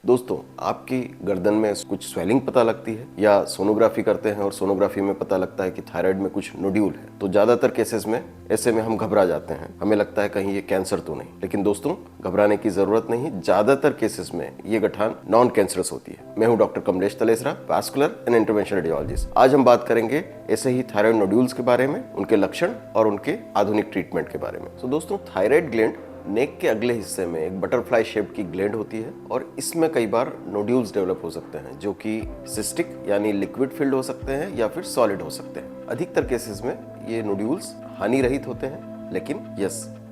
दोस्तों, आपकी गर्दन में कुछ स्वेलिंग पता लगती है या सोनोग्राफी करते हैं और सोनोग्राफी में पता लगता है कि थायराइड में कुछ नोड्यूल है, तो ज्यादातर केसेस में ऐसे में हम घबरा जाते हैं। हमें लगता है कहीं ये कैंसर तो नहीं, लेकिन दोस्तों घबराने की जरूरत नहीं। ज्यादातर केसेस में ये गठान नॉन कैंसरस होती है। मैं हूं doctor Kamlesh Talesara, vascular and interventional radiologist. आज हम बात करेंगे ऐसे ही थायराइड नोड्यूल्स के बारे में, उनके लक्षण और उनके आधुनिक ट्रीटमेंट के बारे में। तो दोस्तों, थायराइड ग्लैंड नेक के अगले हिस्से में एक बटरफ्लाई शेप की ग्लैंड होती है और इसमें कई बार नोड्यूल्स डेवलप हो सकते हैं जो कि सिस्टिक यानी लिक्विड फिल्ड हो सकते हैं या फिर सॉलिड हो सकते हैं। अधिकतर केसेस में ये नोड्यूल्स हानि रहित होते हैं, लेकिन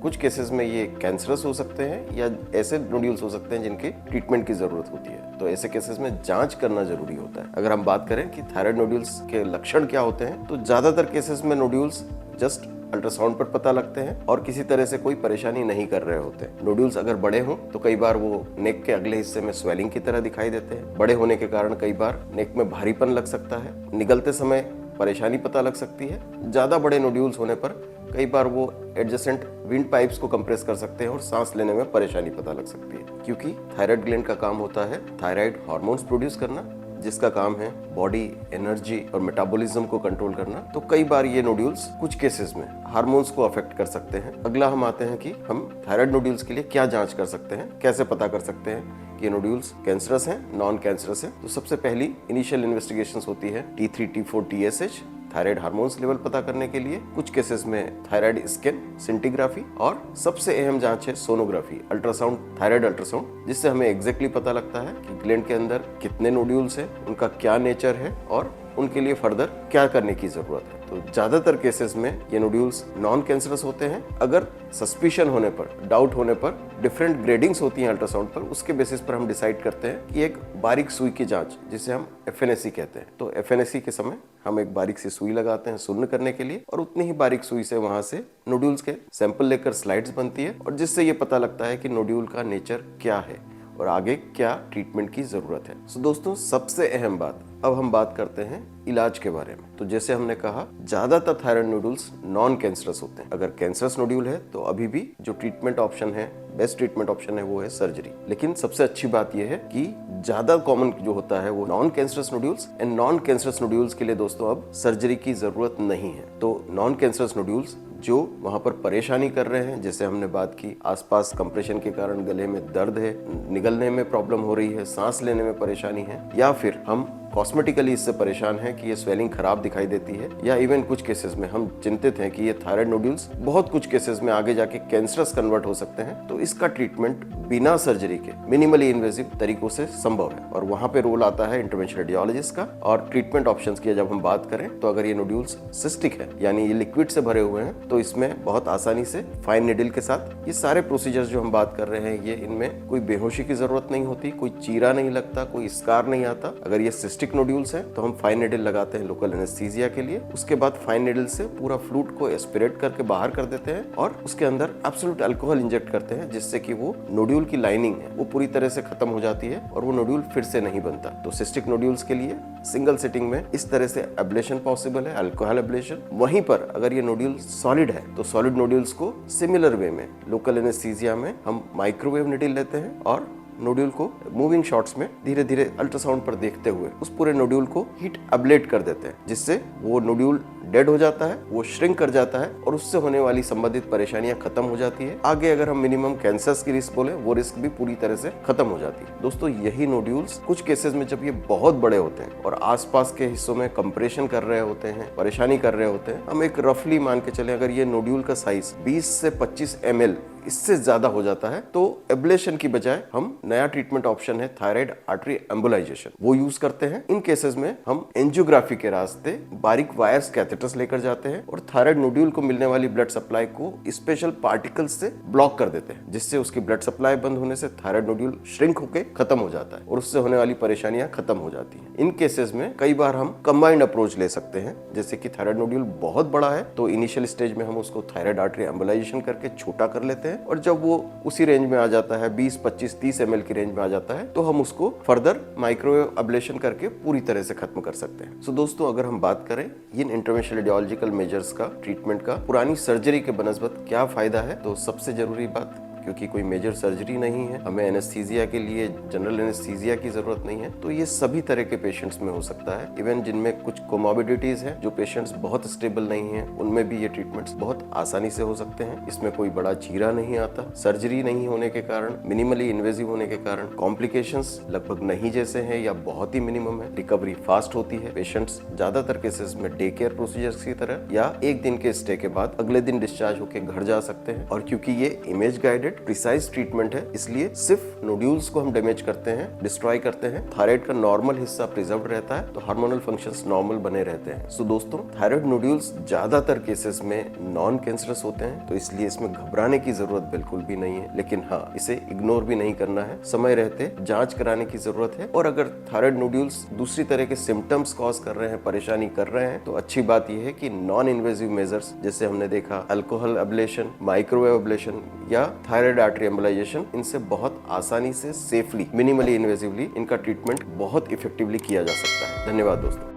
कुछ केसेस में ये कैंसरस हो सकते हैं या ऐसे नोड्यूल्स हो सकते हैं जिनके ट्रीटमेंट की जरूरत होती है। तो ऐसे केसेस में जांच करना जरूरी होता है। अगर हम बात करें कि थायराइड नोड्यूल्स के लक्षण क्या होते हैं, तो ज्यादातर केसेस में नोड्यूल्स जस्ट अल्ट्रासाउंड पर पता लगते हैं और किसी तरह से कोई परेशानी नहीं कर रहे होते। नोड्यूल्स अगर बड़े हों तो कई बार वो नेक के अगले हिस्से में स्वेलिंग की तरह दिखाई देते हैं। बड़े होने के कारण कई बार नेक में भारीपन लग सकता है, निगलते समय परेशानी पता लग सकती है। ज्यादा बड़े नोड्यूल्स होने पर कई बार वो एडजेसेंट विंड पाइप्स को कंप्रेस कर सकते हैं और सांस लेने में परेशानी पता लग सकती है, क्योंकि थायराइड ग्लैंड का काम होता है थायराइड हार्मोन्स प्रोड्यूस करना, जिसका काम है बॉडी एनर्जी और मेटाबॉलिज्म को कंट्रोल करना। तो कई बार ये नोड्यूल्स कुछ केसेस में हार्मोन्स को अफेक्ट कर सकते हैं। अगला हम आते हैं कि हम थायराइड नोड्यूल्स के लिए क्या जांच कर सकते हैं, कैसे पता कर सकते हैं कि ये नोड्यूल्स कैंसरस हैं, नॉन कैंसरस हैं। तो सबसे पहली इनिशियल इन्वेस्टिगेशंस होती है T3, T4, TSH thyroid hormones level पता करने के लिए। कुछ केसेस में थायराइड स्कैन, सिंटीग्राफी और सबसे अहम जांच है सोनोग्राफी, अल्ट्रासाउंड, थायराइड अल्ट्रासाउंड, जिससे हमें एग्जैक्टली पता लगता है कि ग्लैंड के अंदर कितने नोड्यूल्स हैं, उनका क्या नेचर है और उनके लिए फर्दर क्या करने की जरूरत है। तो ज्यादातर केसेस में ये नोड्यूल्स नॉन कैंसरस होते हैं। अगर सस्पिशन होने पर, डाउट होने पर डिफरेंट ग्रेडिंग्स होती हैं अल्ट्रासाउंड पर, उसके बेसिस पर हम डिसाइड करते हैं कि एक बारीक सुई की जांच, जिसे हम FNAC कहते हैं। तो FNAC के समय हम एक बारीक सी सुई लगाते हैं शून्य करने के लिए, और उतनी ही बारीक सुई से वहां से नोड्यूल्स के सैंपल लेकर स्लाइड्स बनती है, और जिससे ये पता लगता है कि नोड्यूल का नेचर क्या है और आगे क्या ट्रीटमेंट की जरूरत है। तो दोस्तों, सबसे अहम बात, अब हम बात करते हैं इलाज के बारे में। तो जैसे हमने कहा, ज्यादातर थायराइड नोड्यूल्स नॉन कैंसरस होते हैं। अगर कैंसरस नोड्यूल है तो अभी भी जो ट्रीटमेंट ऑप्शन है, बेस्ट ट्रीटमेंट ऑप्शन है, वो है सर्जरी। लेकिन सबसे अच्छी बात यह है कि ज्यादा कॉमन जो होता है वो non cancerous nodules, and non cancerous nodules के लिए दोस्तों अब सर्जरी की जरूरत नहीं है। तो नॉन कैंसरस नोड्यूल्स जो वहां पर परेशानी कर रहे हैं, जैसे हमने बात की आसपास कंप्रेशन के कारण गले में दर्द है, निगलने में प्रॉब्लम हो रही है, सांस लेने में परेशानी है, या फिर हम कॉस्मेटिकली इससे परेशान हैं कि ये स्वेलिंग खराब दिखाई देती है, या इवन कुछ केसेस में हम चिंतित हैं कि ये थायराइड नोड्यूल्स बहुत कुछ केसेस में आगे जाके कैंसरस कन्वर्ट हो सकते हैं, तो इसका ट्रीटमेंट बिना सर्जरी के मिनिमली इन्वेसिव तरीकों से संभव है। और वहां पे रोल आता है इंटरवेंशनल रेडियोलॉजिस्ट का। और ट्रीटमेंट ऑप्शंस की जब हम बात करें, तो अगर ये नोड्यूल्स सिस्टिक है यानी ये लिक्विड से भरे हुए हैं, तो इसमें बहुत आसानी से फाइन निडल के साथ ये सारे प्रोसीजर्स जो हम बात कर रहे हैं, ये इनमें कोई बेहोशी की जरूरत नहीं होती, कोई चीरा नहीं लगता, कोई स्कार नहीं आता। अगर ये सिस्टिक नोड्यूल्स हैं तो हम फाइन निडल लगाते हैं लोकल एनेस्थीसिया के लिए। उसके बाद फाइन निडल से पूरा फ्लूइड को एस्पिरेट करके बाहर कर देते हैं और उसके अंदर एब्सोल्यूट अल्कोहल इंजेक्ट करते हैं, जिससे कि वो नोड्यूल की लाइनिंग है वो पूरी तरह से खत्म हो जाती है और वो नोड्यूल फिर से नहीं बनता। तो सिस्टिक नोड्यूल्स के लिए सिंगल सिटिंग में इस तरह से एब्लेशन पॉसिबल है, अल्कोहल एब्लेशन। वहीं पर अगर ये नोड्यूल सॉलिड है तो सॉलिड नोड्यूल्स को सिमिलर वे में लोकल एनेस्थीसिया में हम माइक्रोवेव निडल लेते हैं और नोड्यूल को मूविंग शॉट्स में धीरे धीरे अल्ट्रासाउंड पर देखते हुए उस पूरे नोड्यूल को हीट अब्लेट कर देते हैं, जिससे वो नोड्यूल डेड हो जाता है, वो श्रिंक कर जाता है और उससे होने वाली संबंधित परेशानियां खत्म हो जाती है। आगे अगर हम मिनिमम कैंसर्स की रिस्क बोले, वो रिस्क भी पूरी तरह से खत्म हो जाती है। दोस्तों, यही नोड्यूल्स कुछ केसेस में जब ये बहुत बड़े होते हैं और आसपास के हिस्सों में कंप्रेशन कर रहे होते हैं, परेशानी कर रहे होते हैं, हम एक रफली मान के चले, अगर ये नोड्यूल का साइज 20 से 25 ml इससे ज्यादा हो जाता है, तो एब्लेशन की बजाय हम नया ट्रीटमेंट ऑप्शन है थायराइड आर्टरी एम्बोलाइजेशन, वो यूज करते हैं। इन केसेस में हम एंजियोग्राफी के रास्ते बारीक वायर्स, कैथेटर्स लेकर जाते हैं और थायराइड नोड्यूल को मिलने वाली ब्लड सप्लाई को स्पेशल पार्टिकल्स से ब्लॉक कर देते हैं, जिससे उसकी ब्लड सप्लाई बंद होने से थायराइड नोड्यूल श्रिंक होकर खत्म हो जाता है और उससे होने वाली परेशानियां खत्म हो जाती हैं। इन केसेस में कई बार हम कंबाइंड अप्रोच ले सकते हैं, जैसे कि थायराइड नोड्यूल बहुत बड़ा है तो इनिशियल स्टेज में हम उसको थायराइड आर्टरी एम्बोलाइजेशन करके छोटा कर लेते हैं, और जब वो उसी रेंज में आ जाता है, 20, 25, 30 ml की रेंज में आ जाता है, तो हम उसको फर्दर माइक्रोवेव अब्लेशन करके पूरी तरह से खत्म कर सकते हैं। सो दोस्तों, अगर हम बात करें इन इंटरवेंशनल रेडियोलॉजिकल मेजर्स का, ट्रीटमेंट का, पुरानी सर्जरी के बनस्बत क्या फायदा है, तो सबसे जरूरी बात क्योंकि कोई मेजर सर्जरी नहीं है, हमें एनेस्थीसिया के लिए जनरल एनेस्थीसिया की जरूरत नहीं है। तो ये सभी तरह के पेशेंट्स में हो सकता है। इवन जिनमें कुछ कोमोबिडिटीज है, जो पेशेंट्स बहुत स्टेबल नहीं है, उनमें भी ये ट्रीटमेंट्स बहुत आसानी से हो सकते हैं। इसमें कोई बड़ा चीरा नहीं आता, सर्जरी नहीं होने के कारण, मिनिमली इन्वेजिव होने के कारण कॉम्प्लिकेशंस लगभग नहीं जैसे हैं या बहुत ही मिनिमम है। रिकवरी फास्ट होती है। पेशेंट्स ज्यादातर केसेस में डे केयर प्रोसीजर्स की तरह या एक दिन के स्टे के बाद अगले दिन डिस्चार्ज होकर घर जा सकते हैं। और क्योंकि ये इमेज गाइडेड प्रिसाइज ट्रीटमेंट है, इसलिए सिर्फ नोड्यूल्स को हम डैमेज करते हैं, डिस्ट्रॉय करते हैं। थायराइड का नॉर्मल हिस्सा प्रिजर्व रहता है, तो हार्मोनल फंक्शंस नॉर्मल बने रहते हैं। सो दोस्तों, थायराइड नोड्यूल्स ज्यादातर केसेस में नॉन कैंसरस होते हैं, तो इसलिए इसमें घबराने की जरूरत बिल्कुल भी नहीं है। लेकिन हाँ, इसे इग्नोर भी नहीं करना है, समय रहते जांच कराने की जरूरत है। और अगर थायराइड नोड्यूल्स दूसरी तरह के सिम्टम्स कॉज कर रहे हैं, परेशानी कर रहे हैं, तो अच्छी बात यह है कि नॉन इन्वेजिव मेजर्स जैसे हमने देखा अल्कोहल एब्लेशन, माइक्रोवेव एब्लेशन या थायराइड आर्टरी एम्बोलाइजेशन, इनसे बहुत आसानी से सेफली, मिनिमली इन्वेजिवली इनका ट्रीटमेंट बहुत इफेक्टिवली किया जा सकता है। धन्यवाद दोस्तों।